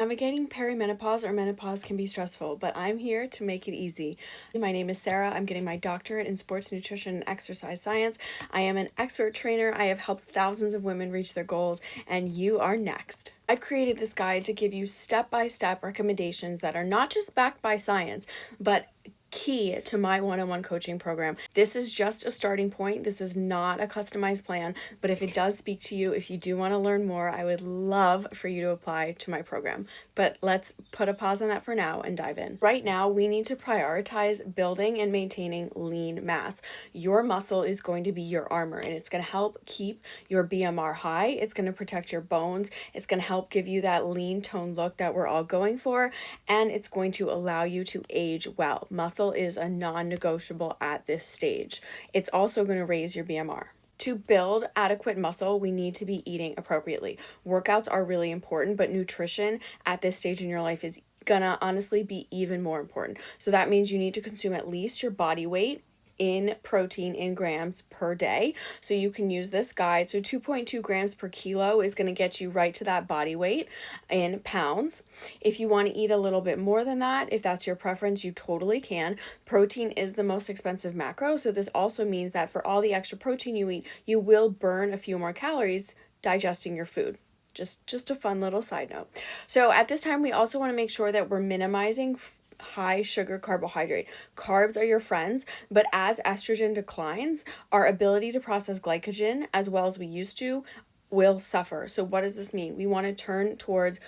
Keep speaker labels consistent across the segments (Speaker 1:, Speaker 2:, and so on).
Speaker 1: Navigating perimenopause or menopause can be stressful, but I'm here to make it easy. My name is Sarah. I'm getting my doctorate in sports nutrition and exercise science. I am an expert trainer. I have helped thousands of women reach their goals, and you are next. I've created this guide to give you step-by-step recommendations that are not just backed by science, but key to my one-on-one coaching program. This is just a starting point. This is not a customized plan, but if it does speak to you, if you do want to learn more, I would love for you to apply to my program. But let's put a pause on that for now and dive in. Right now, we need to prioritize building and maintaining lean mass. Your muscle is going to be your armor, and it's going to help keep your BMR high. It's going to protect your bones. It's going to help give you that lean toned look that we're all going for, and it's going to allow you to age well. Muscle is a non-negotiable at this stage. It's also going to raise your BMR. To build adequate muscle, we need to be eating appropriately. Workouts are really important, but nutrition at this stage in your life is gonna honestly be even more important. So that means you need to consume at least your body weight in protein in grams per day. So you can use this guide. So 2.2 grams per kilo is going to get you right to that body weight in pounds. If you want to eat a little bit more than that, if that's your preference, you totally can. Protein is the most expensive macro. So this also means that for all the extra protein you eat, you will burn a few more calories digesting your food. Just a fun little side note. So at this time, we also want to make sure that we're minimizing high sugar carbohydrate. Carbs are your friends, but as estrogen declines, our ability to process glycogen as well as we used to will suffer. So what does this mean? We want to turn towards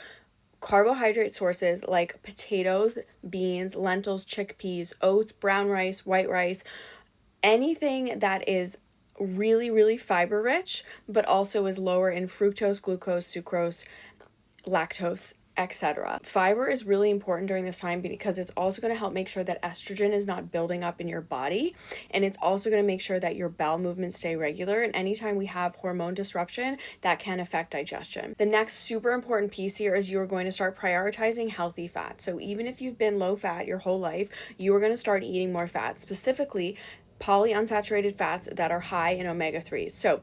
Speaker 1: carbohydrate sources like potatoes, beans, lentils, chickpeas, oats, brown rice, white rice, anything that is really fiber rich, but also is lower in fructose, glucose, sucrose, lactose, etc. Fiber is really important during this time because it's also going to help make sure that estrogen is not building up in your body, and it's also going to make sure that your bowel movements stay regular, and anytime we have hormone disruption, that can affect digestion. The next super important piece here is you're going to start prioritizing healthy fat. So even if you've been low fat your whole life, you are going to start eating more fat, specifically polyunsaturated fats that are high in omega-3s. So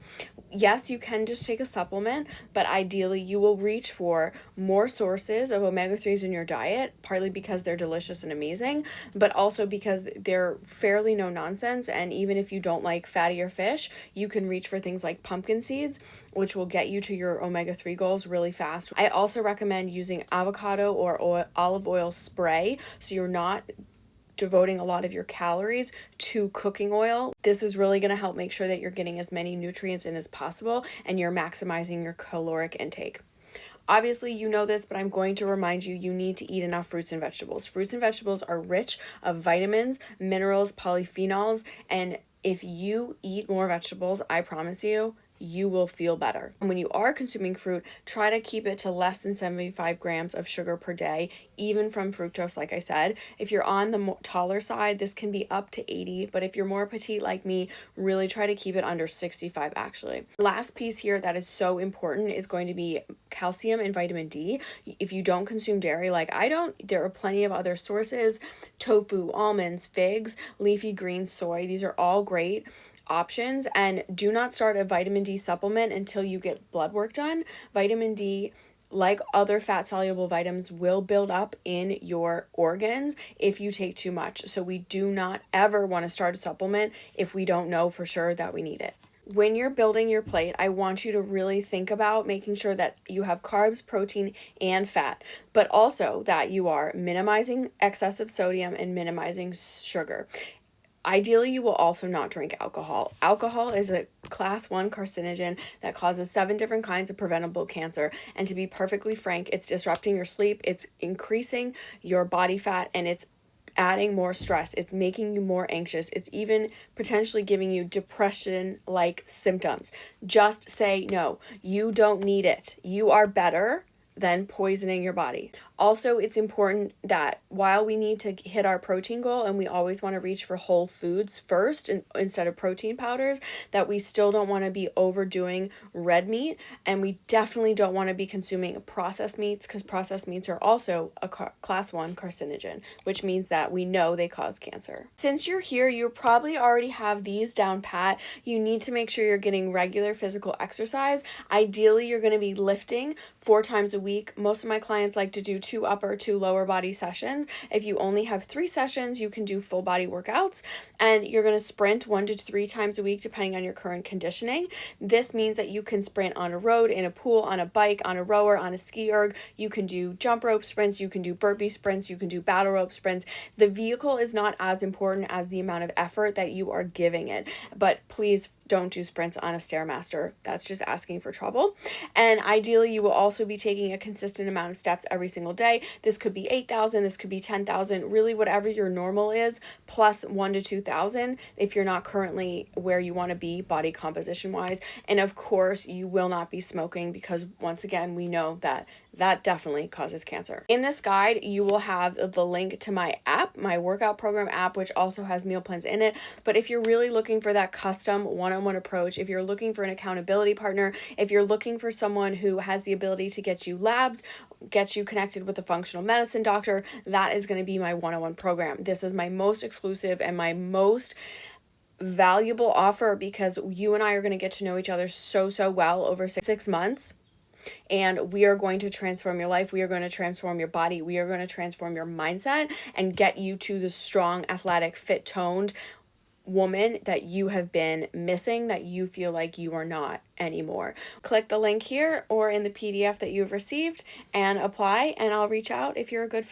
Speaker 1: yes, you can just take a supplement, but ideally you will reach for more sources of omega-3s in your diet, partly because they're delicious and amazing, but also because they're fairly no nonsense. And even if you don't like fattier fish, you can reach for things like pumpkin seeds, which will get you to your omega-3 goals really fast. I also recommend using avocado or olive oil spray, so you're not devoting a lot of your calories to cooking oil. This is really going to help make sure that you're getting as many nutrients in as possible and you're maximizing your caloric intake. Obviously, you know this, but I'm going to remind you, you need to eat enough fruits and vegetables. Fruits and vegetables are rich of vitamins, minerals, polyphenols, and if you eat more vegetables, I promise you will feel better. And when you are consuming fruit, try to keep it to less than 75 grams of sugar per day, even from fructose, like I said. If you're on the taller side, this can be up to 80, but if you're more petite like me, really try to keep it under 65 actually. Last piece here that is so important is going to be calcium and vitamin D. If you don't consume dairy like I don't, there are plenty of other sources: tofu, almonds, figs, leafy greens, soy. These are all great options, and do not start a vitamin D supplement until you get blood work done. Vitamin D, like other fat soluble vitamins, will build up in your organs if you take too much. So we do not ever want to start a supplement if we don't know for sure that we need it. When you're building your plate, I want you to really think about making sure that you have carbs, protein, and fat, but also that you are minimizing excessive sodium and minimizing sugar. Ideally, you will also not drink alcohol. Alcohol is a class 1 carcinogen that causes 7 different kinds of preventable cancer. And to be perfectly frank, it's disrupting your sleep, it's increasing your body fat, and it's adding more stress. It's making you more anxious. It's even potentially giving you depression-like symptoms. Just say no. You don't need it. You are better than poisoning your body. Also, it's important that while we need to hit our protein goal and we always want to reach for whole foods first instead of protein powders, that we still don't want to be overdoing red meat, and we definitely don't want to be consuming processed meats, because processed meats are also a class 1 carcinogen, which means that we know they cause cancer. Since you're here, you probably already have these down pat. You need to make sure you're getting regular physical exercise. Ideally, you're going to be lifting 4 times a week week. Most of my clients like to do 2 upper, 2 lower body sessions. If you only have 3 sessions, you can do full body workouts, and you're going to sprint 1 to 3 times a week depending on your current conditioning. This means that you can sprint on a road, in a pool, on a bike, on a rower, on a ski erg. You can do jump rope sprints, you can do burpee sprints, you can do battle rope sprints. The vehicle is not as important as the amount of effort that you are giving it, but please don't do sprints on a Stairmaster. That's just asking for trouble. And ideally, you will also be taking a consistent amount of steps every single day. This could be 8,000, this could be 10,000, really whatever your normal is, plus 1 to 2,000 if you're not currently where you want to be body composition wise. And of course, you will not be smoking, because once again, we know that definitely causes cancer. In this guide, you will have the link to my app, my workout program app, which also has meal plans in it. But if you're really looking for that custom one-on-one approach, if you're looking for an accountability partner, if you're looking for someone who has the ability to get you labs, get you connected with a functional medicine doctor, that is going to be my one-on-one program. This is my most exclusive and my most valuable offer, because you and I are going to get to know each other so well over 6 months. And we are going to transform your life. We are going to transform your body. We are going to transform your mindset and get you to the strong, athletic, fit, toned woman that you have been missing, that you feel like you are not anymore. Click the link here or in the PDF that you've received and apply, and I'll reach out if you're a good fit.